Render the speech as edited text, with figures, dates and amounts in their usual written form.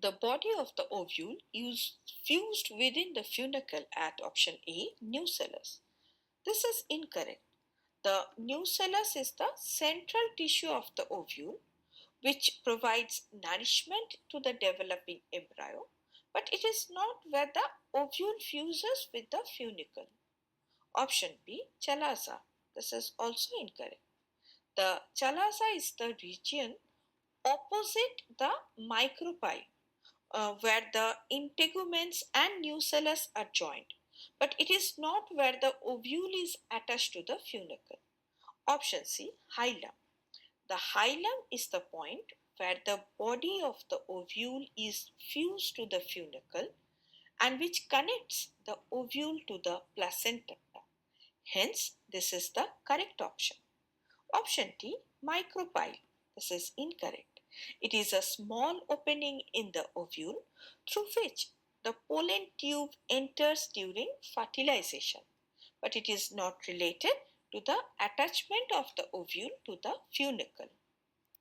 The body of the ovule is fused within the funicle at option A, nucellus. This is incorrect. The nucellus is the central tissue of the ovule which provides nourishment to the developing embryo, but it is not where the ovule fuses with the funicle. Option B, chalaza. This is also incorrect. The chalaza is the region opposite the micropyle where the integuments and nucellus are joined, but it is not where the ovule is attached to the funicle. Option C, hilum. The hilum is the point where the body of the ovule is fused to the funicle and which connects the ovule to the placenta. Hence, this is the correct option. Option D, micropyle. This is incorrect. It is a small opening in the ovule through which the pollen tube enters during fertilization, but it is not related to the attachment of the ovule to the funicle.